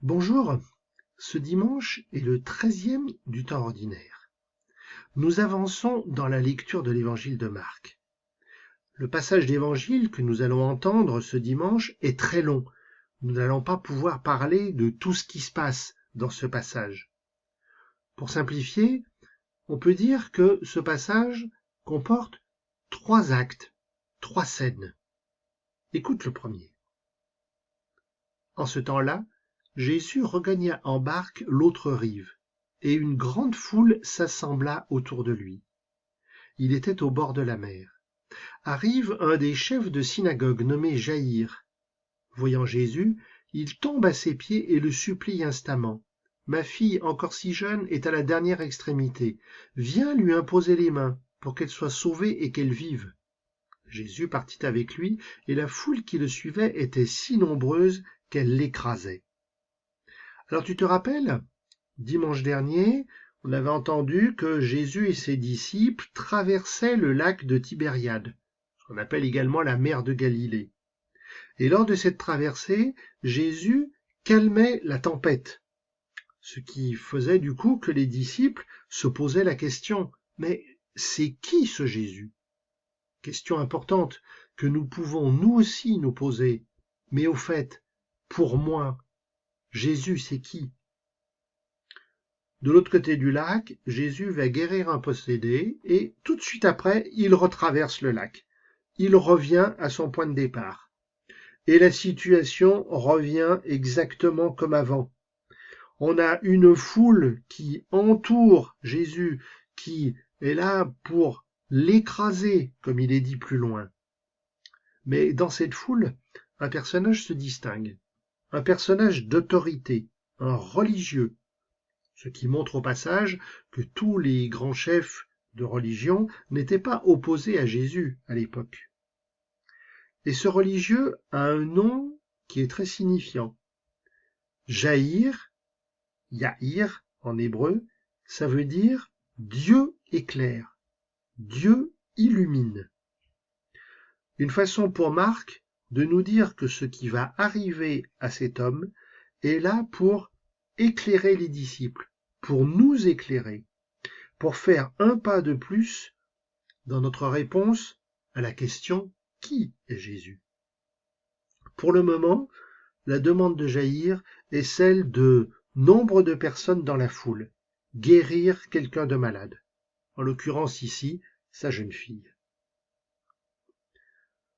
Bonjour, ce dimanche est le 13e du temps ordinaire. Nous avançons dans la lecture de l'évangile de Marc. Le passage d'évangile que nous allons entendre ce dimanche est très long. Nous n'allons pas pouvoir parler de tout ce qui se passe dans ce passage. Pour simplifier, on peut dire que ce passage comporte 3 actes, 3 scènes. Écoute le premier. En ce temps-là, Jésus regagna en barque l'autre rive, et une grande foule s'assembla autour de lui. Il était au bord de la mer. Arrive un des chefs de synagogue nommé Jaïr. Voyant Jésus, il tombe à ses pieds et le supplie instamment. Ma fille, encore si jeune, est à la dernière extrémité. Viens lui imposer les mains pour qu'elle soit sauvée et qu'elle vive. Jésus partit avec lui, et la foule qui le suivait était si nombreuse qu'elle l'écrasait. Alors tu te rappelles, dimanche dernier, on avait entendu que Jésus et ses disciples traversaient le lac de Tibériade, ce qu'on appelle également la mer de Galilée. Et lors de cette traversée, Jésus calmait la tempête, ce qui faisait du coup que les disciples se posaient la question, mais c'est qui ce Jésus? Question importante que nous pouvons nous aussi nous poser. Mais au fait, pour moi, Jésus c'est qui? De l'autre côté du lac, Jésus va guérir un possédé et tout de suite après, il retraverse le lac. Il revient à son point de départ. Et la situation revient exactement comme avant. On a une foule qui entoure Jésus, qui est là pour l'écraser, comme il est dit plus loin. Mais dans cette foule, un personnage se distingue. Un personnage d'autorité, un religieux, ce qui montre au passage que tous les grands chefs de religion n'étaient pas opposés à Jésus à l'époque. Et ce religieux a un nom qui est très signifiant. Jaïr, Yahir en hébreu, ça veut dire Dieu éclaire, Dieu illumine. Une façon pour Marc de nous dire que ce qui va arriver à cet homme est là pour éclairer les disciples, pour nous éclairer, pour faire un pas de plus dans notre réponse à la question « Qui est Jésus ?» Pour le moment, la demande de Jaïr est celle de nombre de personnes dans la foule, guérir quelqu'un de malade, en l'occurrence ici, sa jeune fille.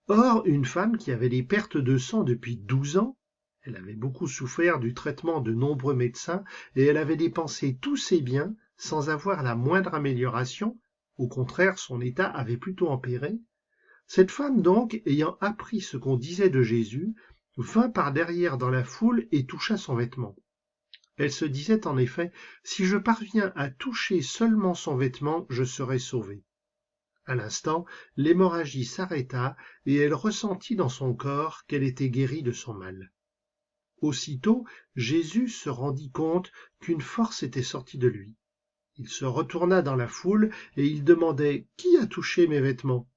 Or, une femme qui avait des pertes de sang depuis 12 ans, elle avait beaucoup souffert du traitement de nombreux médecins et elle avait dépensé tous ses biens sans avoir la moindre amélioration, au contraire son état avait plutôt empiré. Cette femme donc, ayant appris ce qu'on disait de Jésus, vint par derrière dans la foule et toucha son vêtement. Elle se disait en effet, si je parviens à toucher seulement son vêtement, je serai sauvée. À l'instant, l'hémorragie s'arrêta et elle ressentit dans son corps qu'elle était guérie de son mal. Aussitôt, Jésus se rendit compte qu'une force était sortie de lui. Il se retourna dans la foule et il demandait « Qui a touché mes vêtements ?»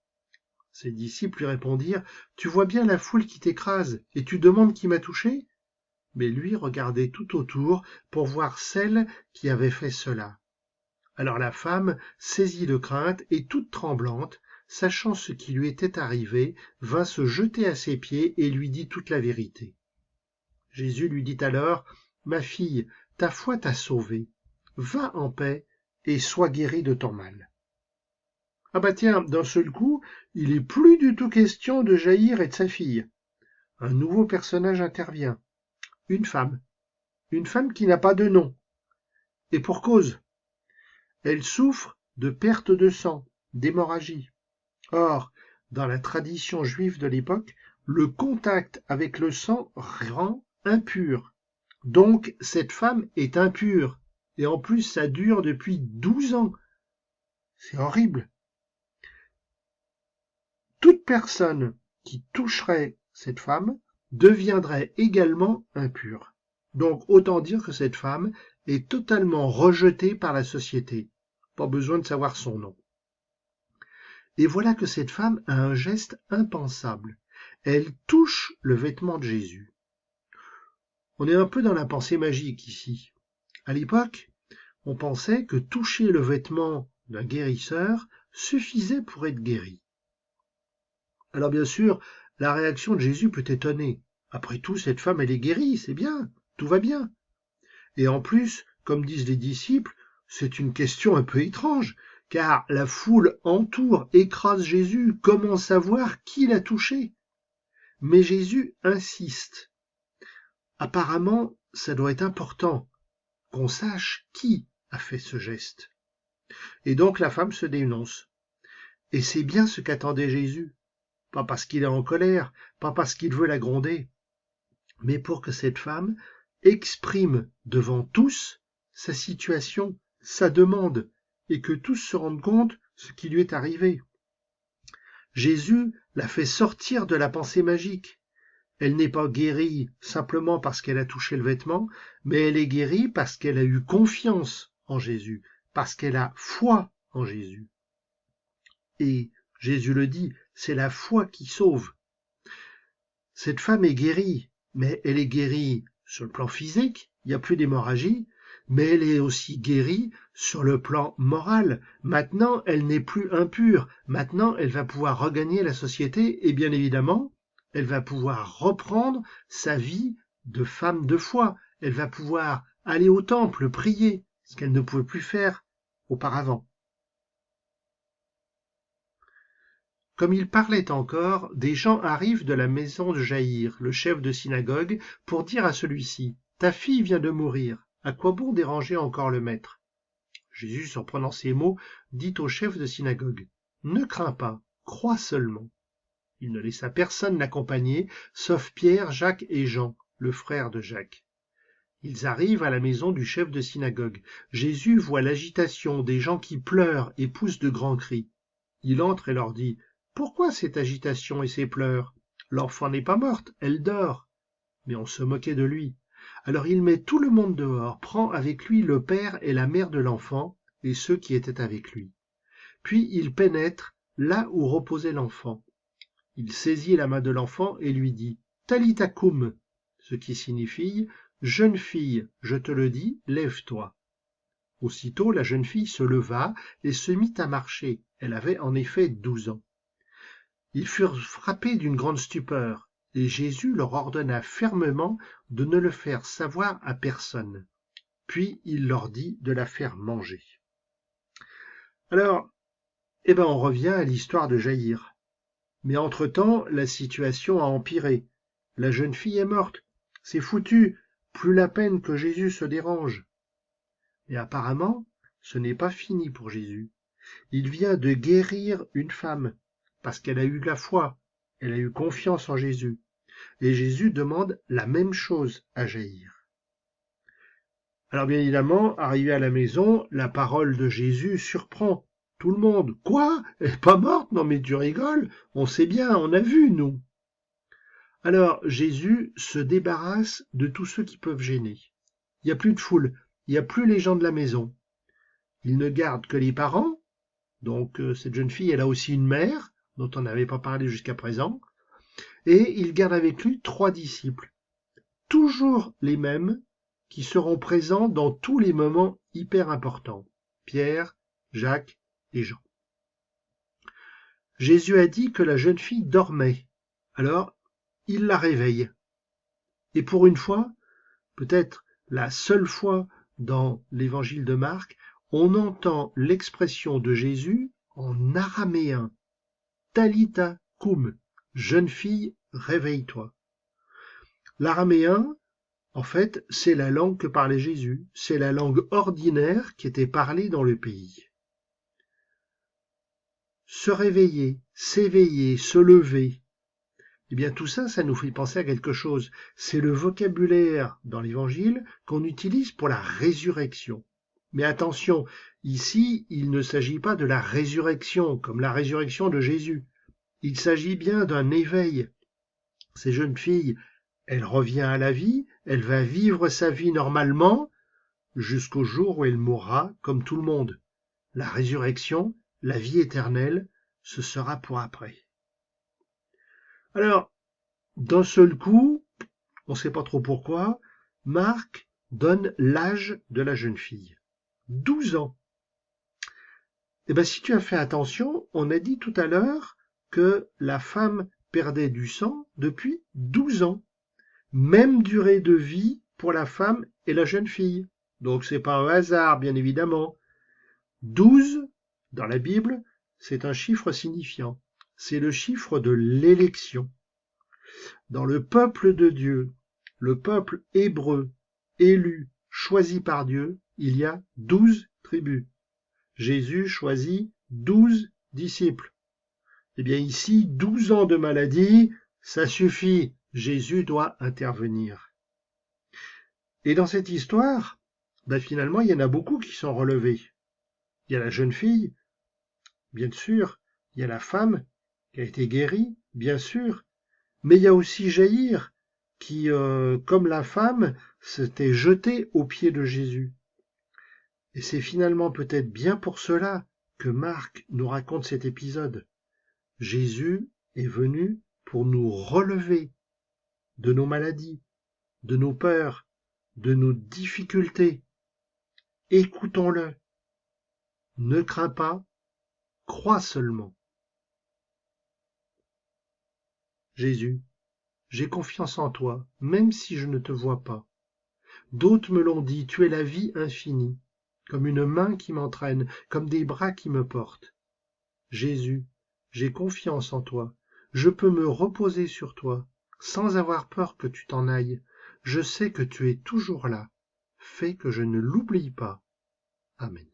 Ses disciples lui répondirent « Tu vois bien la foule qui t'écrase et tu demandes qui m'a touché ?» Mais lui regardait tout autour pour voir celle qui avait fait cela. Alors la femme saisit de crainte et toute tremblante, sachant ce qui lui était arrivé, vint se jeter à ses pieds et lui dit toute la vérité. Jésus lui dit alors, « Ma fille, ta foi t'a sauvée. Va en paix et sois guérie de ton mal. » Ah bah tiens, d'un seul coup, il est plus du tout question de Jaïr et de sa fille. Un nouveau personnage intervient. Une femme qui n'a pas de nom. Et pour cause. Elle souffre de perte de sang, d'hémorragie. Or, dans la tradition juive de l'époque, le contact avec le sang rend impur. Donc, cette femme est impure. Et en plus, ça dure depuis 12 ans. C'est horrible. Toute personne qui toucherait cette femme deviendrait également impure. Donc, autant dire que cette femme est totalement rejetée par la société. Pas besoin de savoir son nom. Et voilà que cette femme a un geste impensable. Elle touche le vêtement de Jésus. On est un peu dans la pensée magique ici. À l'époque, on pensait que toucher le vêtement d'un guérisseur suffisait pour être guéri. Alors bien sûr, la réaction de Jésus peut étonner. Après tout, cette femme, elle est guérie, c'est bien, tout va bien. Et en plus, comme disent les disciples, c'est une question un peu étrange, car la foule entoure, écrase Jésus, comment savoir qui l'a touché? Mais Jésus insiste. Apparemment, ça doit être important qu'on sache qui a fait ce geste. Et donc la femme se dénonce. Et c'est bien ce qu'attendait Jésus. Pas parce qu'il est en colère, pas parce qu'il veut la gronder, mais pour que cette femme exprime devant tous sa situation, sa demande, et que tous se rendent compte ce qui lui est arrivé. Jésus l'a fait sortir de la pensée magique. Elle n'est pas guérie simplement parce qu'elle a touché le vêtement, mais elle est guérie parce qu'elle a eu confiance en Jésus, parce qu'elle a foi en Jésus. Et Jésus le dit, c'est la foi qui sauve. Cette femme est guérie, mais elle est guérie sur le plan physique, il n'y a plus d'hémorragie, mais elle est aussi guérie sur le plan moral. Maintenant, elle n'est plus impure. Maintenant, elle va pouvoir regagner la société et bien évidemment, elle va pouvoir reprendre sa vie de femme de foi. Elle va pouvoir aller au temple, prier, ce qu'elle ne pouvait plus faire auparavant. Comme il parlait encore, des gens arrivent de la maison de Jaïr, le chef de synagogue, pour dire à celui-ci, « Ta fille vient de mourir, à quoi bon déranger encore le maître ?» Jésus, surprenant ces mots, dit au chef de synagogue, « Ne crains pas, crois seulement. » Il ne laissa personne l'accompagner, sauf Pierre, Jacques et Jean, le frère de Jacques. Ils arrivent à la maison du chef de synagogue. Jésus voit l'agitation des gens qui pleurent et poussent de grands cris. Il entre et leur dit, « Pourquoi cette agitation et ces pleurs? L'enfant n'est pas morte, elle dort. » Mais on se moquait de lui. Alors il met tout le monde dehors, prend avec lui le père et la mère de l'enfant et ceux qui étaient avec lui. Puis il pénètre là où reposait l'enfant. Il saisit la main de l'enfant et lui dit, « Talitha koum », ce qui signifie, « Jeune fille, je te le dis, lève-toi. » Aussitôt la jeune fille se leva et se mit à marcher. Elle avait en effet 12 ans. Ils furent frappés d'une grande stupeur, et Jésus leur ordonna fermement de ne le faire savoir à personne. Puis il leur dit de la faire manger. Alors, on revient à l'histoire de Jaïr. Mais entre-temps, la situation a empiré. La jeune fille est morte. C'est foutu. Plus la peine que Jésus se dérange. Mais apparemment, ce n'est pas fini pour Jésus. Il vient de guérir une femme, parce qu'elle a eu de la foi, elle a eu confiance en Jésus. Et Jésus demande la même chose à Jaïr. Alors bien évidemment, arrivé à la maison, la parole de Jésus surprend tout le monde. « Quoi? Elle n'est pas morte? Non mais tu rigoles, on sait bien, on a vu, nous. » Alors Jésus se débarrasse de tous ceux qui peuvent gêner. Il n'y a plus de foule, il n'y a plus les gens de la maison. Il ne garde que les parents. Donc cette jeune fille, elle a aussi une mère, dont on n'avait pas parlé jusqu'à présent, et il garde avec lui 3 disciples, toujours les mêmes, qui seront présents dans tous les moments hyper importants, Pierre, Jacques et Jean. Jésus a dit que la jeune fille dormait, alors il la réveille. Et pour une fois, peut-être la seule fois dans l'évangile de Marc, on entend l'expression de Jésus en araméen. Talitha koum, jeune fille, réveille-toi. L'araméen, en fait, c'est la langue que parlait Jésus, c'est la langue ordinaire qui était parlée dans le pays. Se réveiller, s'éveiller, se lever, eh bien tout ça, ça nous fait penser à quelque chose. C'est le vocabulaire dans l'Évangile qu'on utilise pour la résurrection. Mais attention, ici, il ne s'agit pas de la résurrection, comme la résurrection de Jésus. Il s'agit bien d'un éveil. Ces jeunes filles, elle revient à la vie, elle va vivre sa vie normalement, jusqu'au jour où elle mourra comme tout le monde. La résurrection, la vie éternelle, ce sera pour après. Alors, d'un seul coup, on ne sait pas trop pourquoi, Marc donne l'âge de la jeune fille. 12 ans. Eh bien, si tu as fait attention, on a dit tout à l'heure que la femme perdait du sang depuis 12 ans. Même durée de vie pour la femme et la jeune fille. Donc c'est pas un hasard, bien évidemment. 12, dans la Bible, c'est un chiffre signifiant. C'est le chiffre de l'élection. Dans le peuple de Dieu, le peuple hébreu, élu, choisi par Dieu, il y a 12 tribus. Jésus choisit 12 disciples. Eh bien ici, 12 ans de maladie, ça suffit. Jésus doit intervenir. Et dans cette histoire, finalement, il y en a beaucoup qui sont relevés. Il y a la jeune fille, bien sûr. Il y a la femme qui a été guérie, bien sûr. Mais il y a aussi Jaïr qui, comme la femme, s'était jeté aux pieds de Jésus. Et c'est finalement peut-être bien pour cela que Marc nous raconte cet épisode. Jésus est venu pour nous relever de nos maladies, de nos peurs, de nos difficultés. Écoutons-le. Ne crains pas, crois seulement. Jésus, j'ai confiance en toi, même si je ne te vois pas. D'autres me l'ont dit, tu es la vie infinie, comme une main qui m'entraîne, comme des bras qui me portent. Jésus, j'ai confiance en toi, je peux me reposer sur toi, sans avoir peur que tu t'en ailles. Je sais que tu es toujours là. Fais que je ne l'oublie pas. Amen.